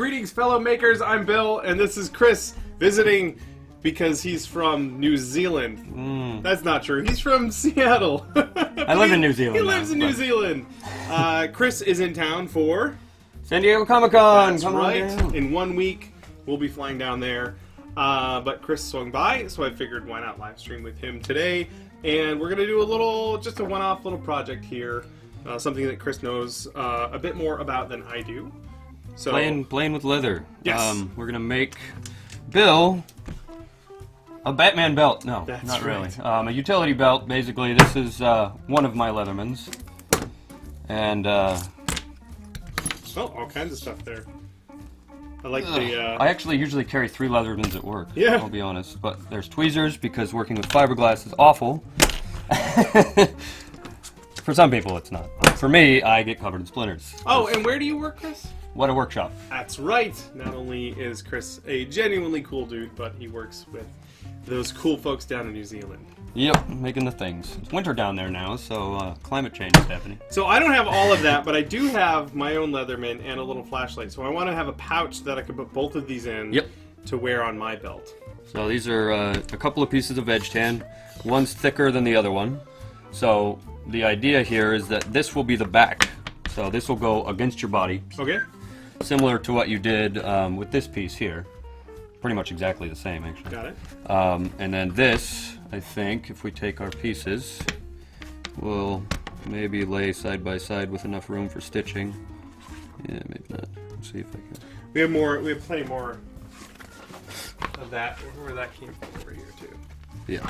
Greetings, fellow makers. I'm Bill, and this is Chris visiting because he's from New Zealand. That's not true. He's from Seattle. I live in New Zealand. He lives in New Zealand. Chris is in town for San Diego Comic-Con. That's Come right. on down. In 1 week, we'll be flying down there. But Chris swung by, so I figured why not live stream with him today. And we're gonna do just a one-off little project here. Something that Chris knows a bit more about than I do. So Playing with leather. Yes. We're gonna make Bill a Batman belt. No, That's not really. right. A utility belt. Basically, this is one of my Leathermans, and oh, all kinds of stuff there. I like the. I actually usually carry 3 Leathermans at work. Yeah. I'll be honest, but there's tweezers because working with fiberglass is awful. For some people, it's not. For me, I get covered in splinters. Oh, and where do you work, Chris? What a workshop. That's right. Not only is Chris a genuinely cool dude, but he works with those cool folks down in New Zealand. Yep, making the things. It's winter down there now, so climate change is happening. So I don't have all of that, but I do have my own Leatherman and a little flashlight. So I want to have a pouch that I can put both of these in to wear on my belt. So these are a couple of pieces of edge tan. One's thicker than the other one. So the idea here is that this will be the back. So this will go against your body. Okay. Similar to what you did with this piece here. Pretty much exactly the same, actually. Got it. And then this, I think, if we take our pieces, we'll maybe lay side by side with enough room for stitching. Yeah, maybe not. Let's see if I can. We have plenty more of that. Where that came from over here too. Yeah.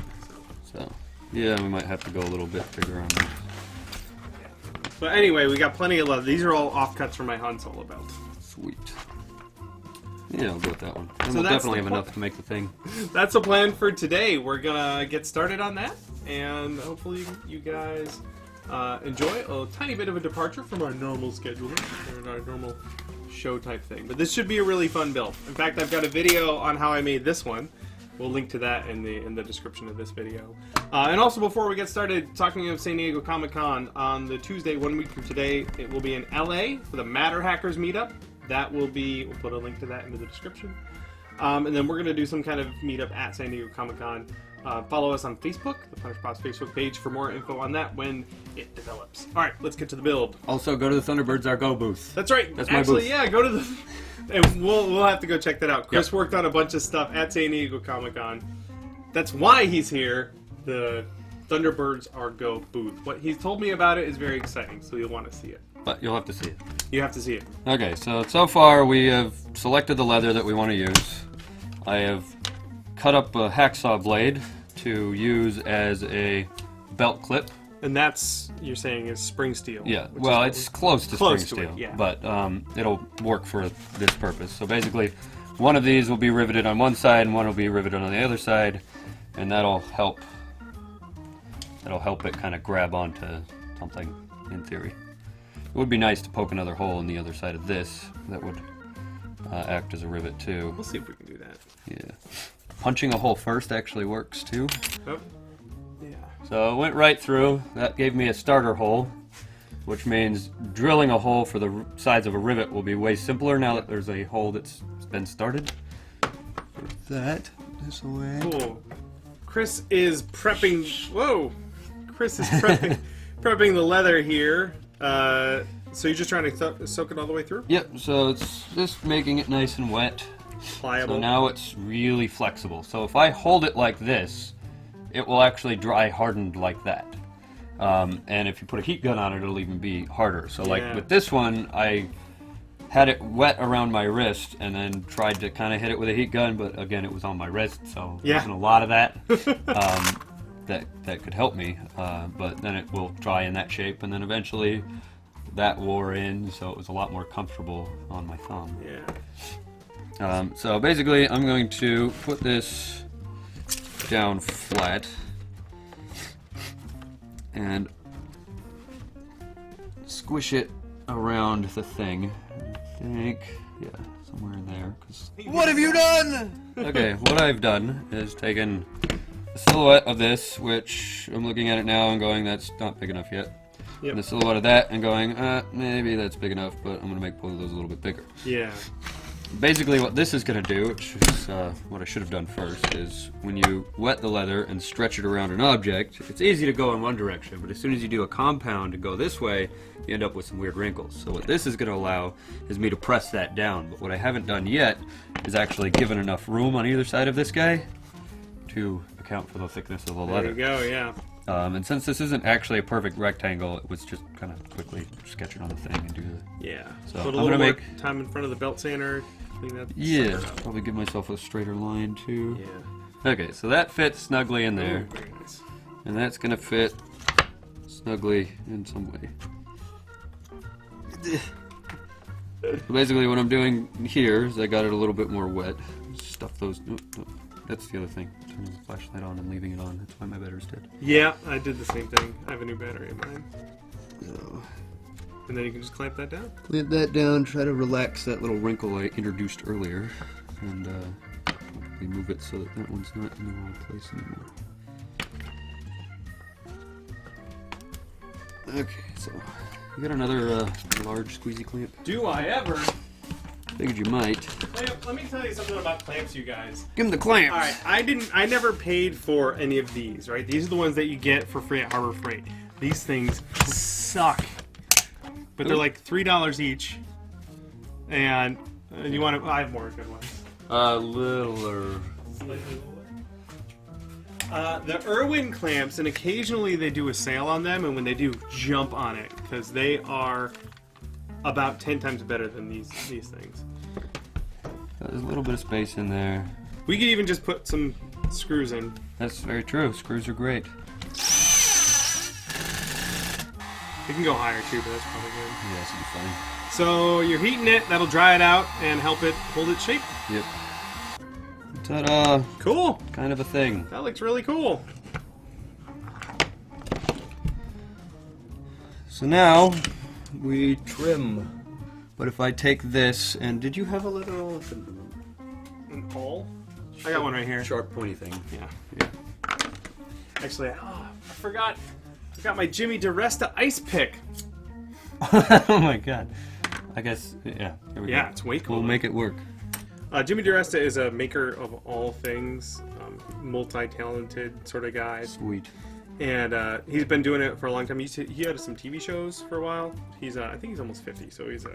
So, yeah, we might have to go a little bit bigger on this. But anyway, we got plenty of leather. These are all offcuts from my Han Solo belt. Sweet. Yeah, I'll go with that one. And So we'll that's definitely the have enough to make the thing. That's the plan for today. We're gonna get started on that, and hopefully you guys enjoy a tiny bit of a departure from our normal schedule, or our normal show type thing. But this should be a really fun build. In fact, I've got a video on how I made this one. We'll link to that in the description of this video. And also, before we get started, talking of San Diego Comic-Con, on the Tuesday, 1 week from today, it will be in LA for the Matterhackers meetup. That will be, we'll put a link to that into the description. And then we're going to do some kind of meetup at San Diego Comic-Con. Follow us on Facebook, the Punish Boss Facebook page, for more info on that when it develops. All right, let's get to the build. Also, go to the Thunderbirds Are GO booth. That's right. That's my Actually, booth. yeah, go to the... And we'll have to go check that out. Chris worked on a bunch of stuff at San Diego Comic-Con. That's why he's here. The Thunderbirds Are GO booth. What he's told me about it is very exciting, so you'll want to see it. But you'll have to see it. You have to see it. Okay, so far we have selected the leather that we want to use. I have cut up a hacksaw blade to use as a belt clip. And that's, you're saying, is spring steel. Yeah, which well, is it's close to spring to steel, it, yeah. but it'll work for this purpose. So basically, one of these will be riveted on one side, and one will be riveted on the other side, and that'll help it kind of grab onto something, in theory. It would be nice to poke another hole in the other side of this. That would act as a rivet, too. We'll see if we can do that. Yeah. Punching a hole first actually works, too. Oh. Yeah. So it went right through. That gave me a starter hole, which means drilling a hole for the sides of a rivet will be way simpler now that there's a hole that's been started. Put that this way. Cool. Chris is prepping... Whoa! Chris is prepping, prepping the leather here. So you're just trying to soak it all the way through? Yep, so it's just making it nice and wet. Pliable. So now it's really flexible. So if I hold it like this, it will actually dry hardened like that. And if you put a heat gun on it, it'll even be harder. So like with this one, I had it wet around my wrist and then tried to kind of hit it with a heat gun, but again, it was on my wrist, so there wasn't a lot of that. That could help me, but then it will dry in that shape, and then eventually that wore in, so it was a lot more comfortable on my thumb. Yeah. So basically, I'm going to put this down flat and squish it around the thing. I think, yeah, somewhere in there. What have you done? Okay, what I've done is taken a silhouette of this, which I'm looking at it now and going, that's not big enough yet. Yep. And the silhouette of that and going, maybe that's big enough, but I'm going to make both of those a little bit bigger. Yeah. Basically what this is going to do, which is what I should have done first, is when you wet the leather and stretch it around an object, it's easy to go in one direction, but as soon as you do a compound and go this way, you end up with some weird wrinkles. So what this is going to allow is me to press that down, but what I haven't done yet is actually given enough room on either side of this guy to account for the thickness of the leather. There you go, yeah. And since this isn't actually a perfect rectangle, it was just kind of quickly sketch it on the thing and do the... Yeah. So put a I'm little gonna more make... time in front of the belt sander. Clean that Yeah, sucker up. probably give myself a straighter line too. Yeah. Okay, so that fits snugly in there. Ooh, very nice. And that's going to fit snugly in some way. So basically what I'm doing here is I got it a little bit more wet. Stuff those... No, that's the other thing. Turning the flashlight on and leaving it on. That's why my battery's dead. Yeah, I did the same thing. I have a new battery in mine. So, And then you can just clamp that down. clamp that down, try to relax that little wrinkle I introduced earlier. And probably move it so that that one's not in the wrong place anymore. Okay, so you got another large squeezy clamp? Do I ever? Figured you might. Let me tell you something about clamps, you guys. Give him the clamps! Alright, I never paid for any of these, right? These are the ones that you get for free at Harbor Freight. These things suck. But they're like $3 each. And you want to... I have more good ones. Littler. The Irwin clamps, and occasionally they do a sale on them, and when they do, jump on it, because they are about 10 times better than these things. There's a little bit of space in there. We could even just put some screws in. That's very true. Screws are great. It can go higher too, but that's probably good. Yeah, this will be funny. So you're heating it, that'll dry it out and help it hold its shape. Yep. Ta-da! Cool! Kind of a thing. That looks really cool. So now we trim. But if I take this and did you have a little An awl? I got one right here. sharp pointy thing? Yeah. Actually, I forgot. I got my Jimmy DiResta ice pick. Oh my god. I guess yeah. Here we go. It's way cool. We'll make it work. Jimmy DiResta is a maker of all things, multi-talented sort of guy. Sweet. And he's been doing it for a long time. He had some TV shows for a while. He's I think he's almost 50, so he's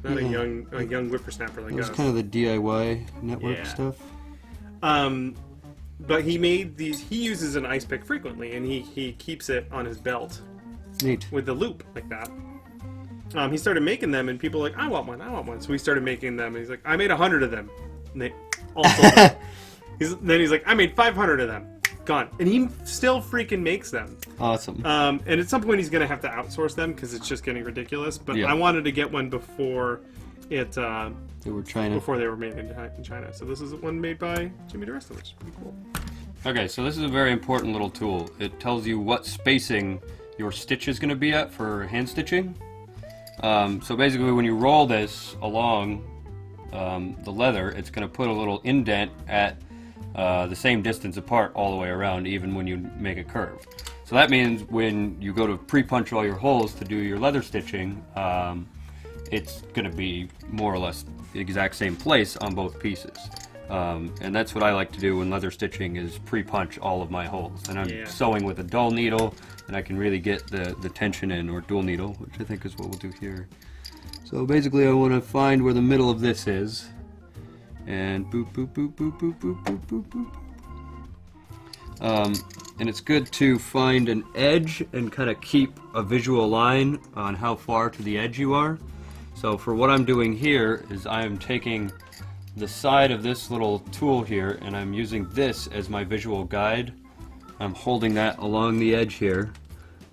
not a young whippersnapper like It was us. kind of the DIY network Yeah. stuff. But he made these. He uses an ice pick frequently, and he keeps it on his belt Neat. with the loop like that. He started making them, and people were like, I want one. So we started making them, and he's like, I made 100 of them. And they all sold out. Then he's like, I made 500 of them. Gone. And he still freaking makes them. Awesome. And at some point he's going to have to outsource them because it's just getting ridiculous. But Yeah. I wanted to get one before it... They were China. before they were made in China. So this is one made by Jimmy DiResta, which is pretty cool. Okay, so this is a very important little tool. It tells you what spacing your stitch is going to be at for hand stitching. So basically when you roll this along the leather, it's going to put a little indent at the same distance apart all the way around, even when you make a curve. So that means when you go to pre-punch all your holes to do your leather stitching, it's going to be more or less the exact same place on both pieces. And that's what I like to do when leather stitching is pre-punch all of my holes. And I'm sewing with a dull needle, and I can really get the tension in, or dual needle, which I think is what we'll do here. So basically I want to find where the middle of this is. And boop, boop, boop, boop, boop, boop, boop, boop, boop. And it's good to find an edge and kind of keep a visual line on how far to the edge you are. So for what I'm doing here is I am taking the side of this little tool here and I'm using this as my visual guide. I'm holding that along the edge here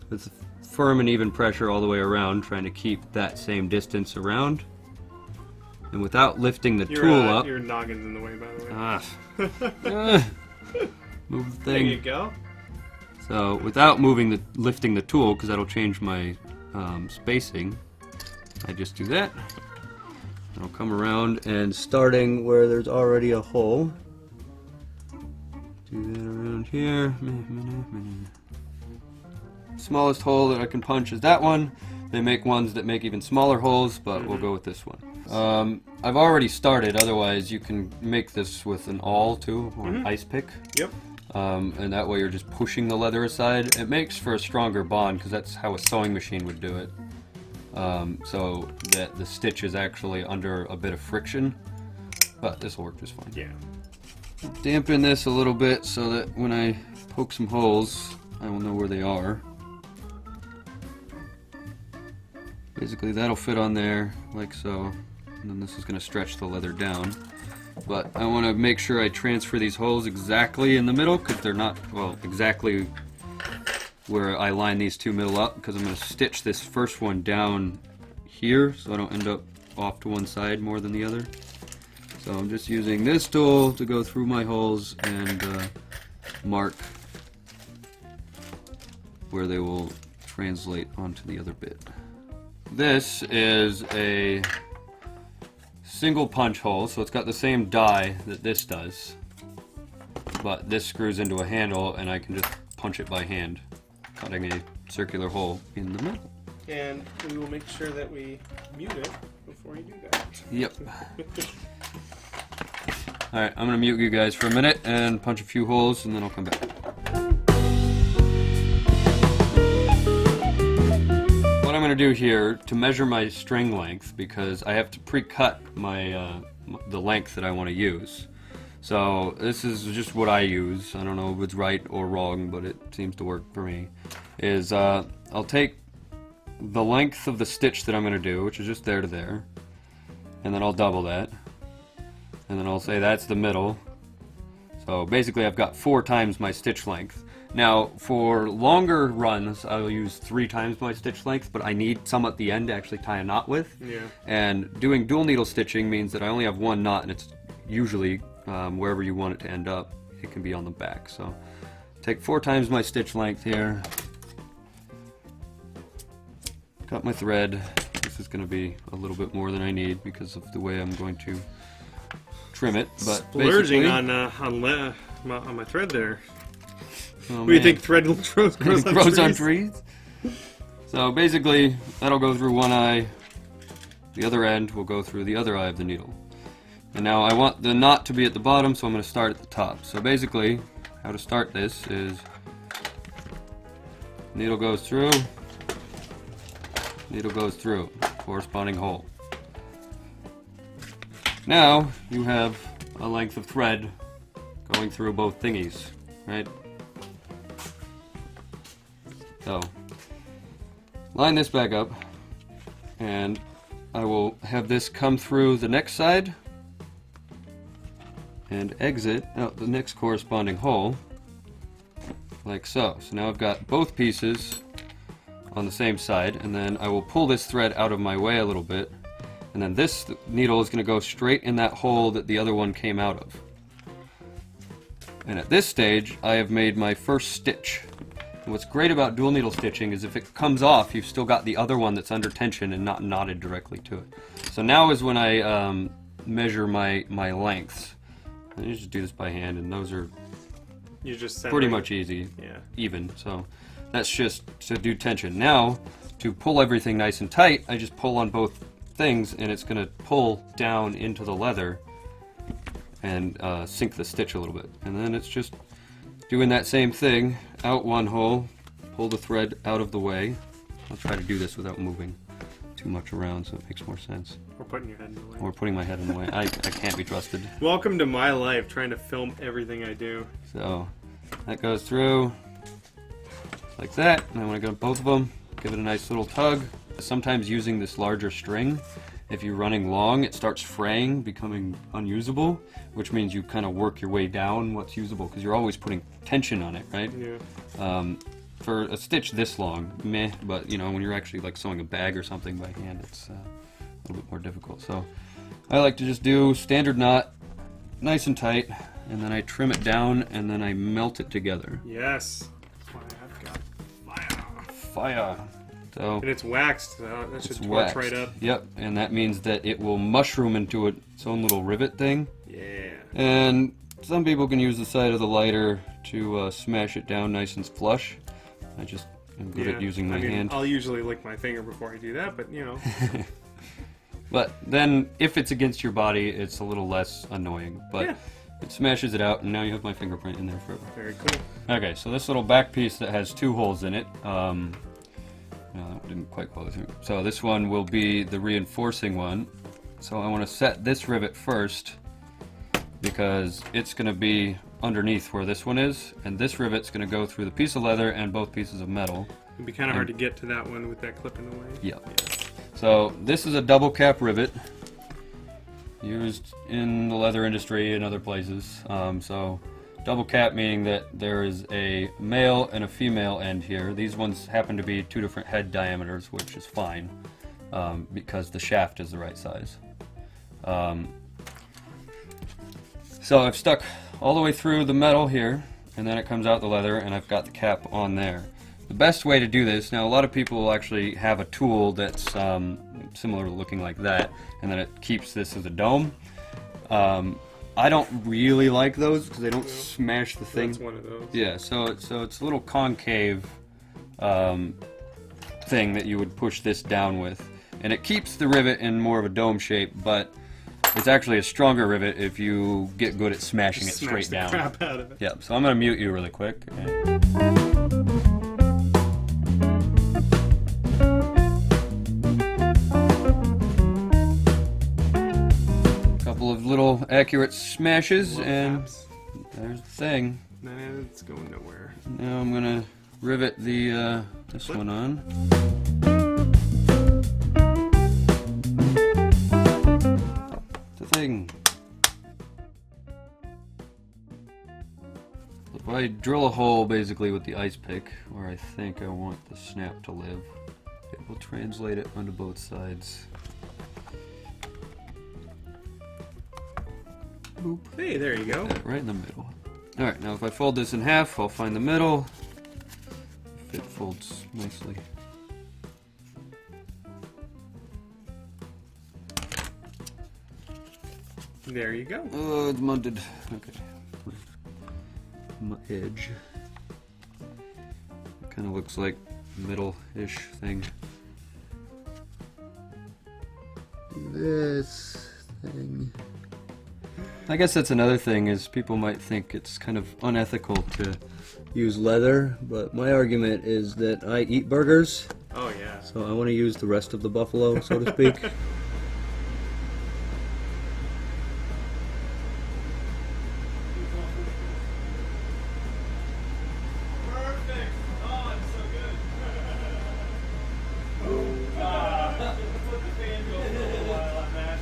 with firm and even pressure all the way around, trying to keep that same distance around. And without lifting the tool up... Your noggin's in the way, by the way. Move the There thing. you go. So without lifting the tool, because that'll change my spacing, I just do that. I'll come around and starting where there's already a hole, do that around here. Smallest hole that I can punch is that one. They make ones that make even smaller holes, but we'll go with this one. I've already started, otherwise you can make this with an awl too, or an ice pick. Yep. And that way you're just pushing the leather aside. It makes for a stronger bond because that's how a sewing machine would do it. So that the stitch is actually under a bit of friction, but this will work just fine. Yeah. Dampen this a little bit so that when I poke some holes, I will know where they are. Basically that'll fit on there like so, and then this is going to stretch the leather down. But I want to make sure I transfer these holes exactly in the middle, because they're not, well, exactly where I line these two middle up, because I'm going to stitch this first one down here so I don't end up off to one side more than the other. So I'm just using this tool to go through my holes and mark where they will translate onto the other bit. This is a single punch hole, so it's got the same die that this does, but this screws into a handle and I can just punch it by hand, cutting a circular hole in the middle. And we will make sure that we mute it before you do that. Yep. Alright, I'm going to mute you guys for a minute and punch a few holes and then I'll come back. What I'm going to do here to measure my string length, because I have to pre-cut my the length that I want to use. So this is just what I use. I don't know if it's right or wrong, but it seems to work for me. Is I'll take the length of the stitch that I'm going to do, which is just there to there, and then I'll double that, and then I'll say that's the middle. So basically I've got 4 times my stitch length. Now for longer runs I'll use 3 times my stitch length, but I need some at the end to actually tie a knot with. Yeah. And doing dual needle stitching means that I only have one knot, and it's usually wherever you want it to end up, it can be on the back. So take 4 times my stitch length here, cut my thread. This is going to be a little bit more than I need because of the way I'm going to trim it. But splurging on my thread there. Oh, what do you think thread grows on trees? So basically, that'll go through one eye. The other end will go through the other eye of the needle. And now I want the knot to be at the bottom, so I'm going to start at the top. So basically, how to start this is needle goes through, corresponding hole. Now you have a length of thread going through both thingies, right? So, line this back up, and I will have this come through the next side and exit out the next corresponding hole, like so. So now I've got both pieces on the same side, and then I will pull this thread out of my way a little bit, and then this needle is going to go straight in that hole that the other one came out of. And at this stage, I have made my first stitch. And what's great about dual needle stitching is if it comes off, you've still got the other one that's under tension and not knotted directly to it. So now is when I measure my lengths. And you just do this by hand, and those are pretty much easy, even. So that's just to do tension. Now, to pull everything nice and tight, I just pull on both things, and it's going to pull down into the leather and sink the stitch a little bit. And then it's just doing that same thing, out one hole, pull the thread out of the way. I'll try to do this without moving too much around so it makes more sense. Or putting your head in the way. Or putting my head in the way. I can't be trusted. Welcome to my life, trying to film everything I do. So, that goes through like that. And I want to go both of them, give it a nice little tug. Sometimes using this larger string, if you're running long, it starts fraying, becoming unusable, which means you kind of work your way down what's usable, because you're always putting tension on it, right? Yeah. For a stitch this long, meh, but you know, when you're actually like sewing a bag or something by hand, it's a little bit more difficult. So I like to just do standard knot, nice and tight, and then I trim it down, and then I melt it together. Yes. That's why I've got fire. Fire. So, and it's waxed, so that should torch right up. Yep, and that means that it will mushroom into its own little rivet thing. Yeah. And some people can use the side of the lighter to smash it down nice and flush. I just I'm good at using my hand. I'll usually lick my finger before I do that, but you know. But then, if it's against your body, it's a little less annoying. But it smashes it out, and now you have my fingerprint in there forever. Very cool. Okay, so this little back piece that has 2 holes in it, no, that didn't quite go through. So this one will be the reinforcing one. So I want to set this rivet first, because it's going to be underneath where this one is, and this rivet's going to go through the piece of leather and both pieces of metal. It'd be kind of hard to get to that one with that clip in the way. Yeah. So this is a double cap rivet used in the leather industry and other places. So double cap meaning that there is a male and a female end here. These ones happen to be 2 different head diameters, which is fine because the shaft is the right size. So I've stuck all the way through the metal here, and then it comes out the leather, and I've got the cap on there. The best way to do this, now a lot of people will actually have a tool that's similar to looking like that, and then it keeps this as a dome. I don't really like those because they don't smash the thing. That's one of those. Yeah, so it's a little concave thing that you would push this down with, and it keeps the rivet in more of a dome shape, but it's actually a stronger rivet if you get good at smashing it straight down. Smash the crap out of it. Yep, so I'm going to mute you really quick. Couple of little accurate smashes, and there's the thing. Nah, it's going nowhere. Now I'm going to rivet the this one on. Thing. If I drill a hole basically with the ice pick where I think I want the snap to live, it will translate it onto both sides. Boop. Hey, there you go. Right in the middle. Alright, now if I fold this in half, I'll find the middle. If it folds nicely. There you go. Oh, it's mounted. Okay. My edge. Kind of looks like middle-ish thing. This thing. I guess that's another thing, is people might think it's kind of unethical to use leather, but my argument is that I eat burgers. Oh yeah. So I want to use the rest of the buffalo, so to speak.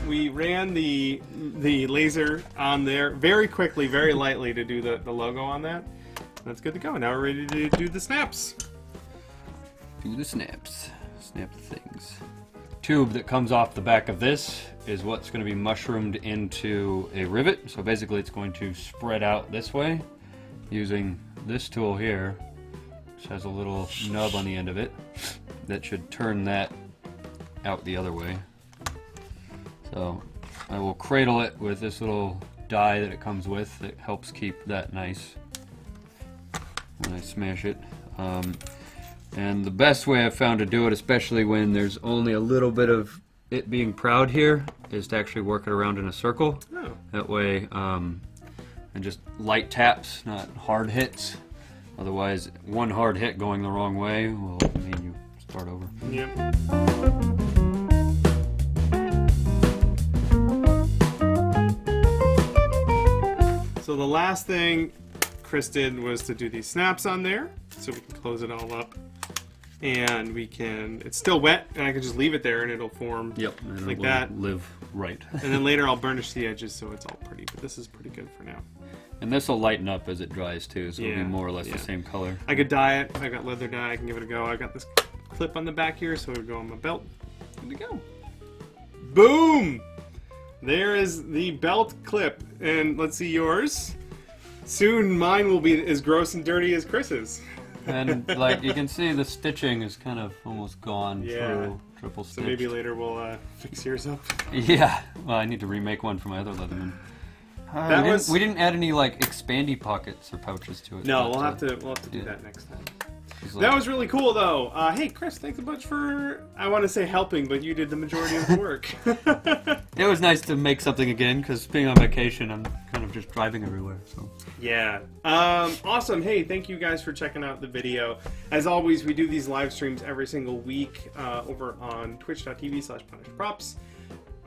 We ran the laser on there very quickly, very lightly to do the logo on that. That's good to go. Now we're ready to do the snaps. Do the snaps. Snap the things. Tube that comes off the back of this is what's going to be mushroomed into a rivet. So basically it's going to spread out this way using this tool here, which has a little nub on the end of it that should turn that out the other way. So I will cradle it with this little die that it comes with that helps keep that nice when I smash it. And the best way I've found to do it, especially when there's only a little bit of it being proud here, is to actually work it around in a circle. Oh. That way, and just light taps, not hard hits. Otherwise, one hard hit going the wrong way will mean you start over. Yep. So the last thing Chris did was to do these snaps on there, so we can close it all up. And we can, it's still wet, and I can just leave it there and it'll form like that. Live right. And then later I'll burnish the edges so it's all pretty, but this is pretty good for now. And this will lighten up as it dries too, so it'll be more or less the same color. I could dye it, I got leather dye, I can give it a go. I got this clip on the back here, so it would go on my belt. Good to go. Boom! There is the belt clip, and let's see yours. Soon mine will be as gross and dirty as Chris's. And like you can see, the stitching is kind of almost gone through triple stitch. So maybe later we'll fix yours up. Yeah, well, I need to remake one for my other Leatherman. We didn't add any like expandy pockets or pouches to it. No, we'll have to do that next time. That was really cool, though. Hey, Chris, thanks a bunch for, I want to say helping, but you did the majority of the work. It was nice to make something again, because being on vacation, I'm kind of just driving everywhere. So yeah. Awesome. Hey, thank you guys for checking out the video. As always, we do these live streams every single week over on twitch.tv/punishprops.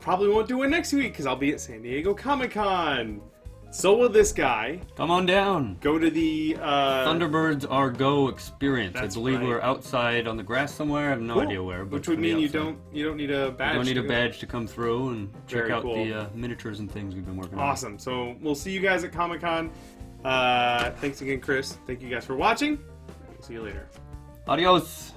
Probably won't do it next week, because I'll be at San Diego Comic-Con. So will this guy. come on down. Go to the Thunderbirds Are GO experience. That's I believe right. we're outside on the grass somewhere. I have no Cool. idea where. But Which would mean you don't need a badge. You don't need a to go. badge to come through and check Very out cool. the miniatures and things we've been working on. Awesome. So we'll see you guys at Comic-Con. Thanks again, Chris. Thank you guys for watching. See you later. Adios.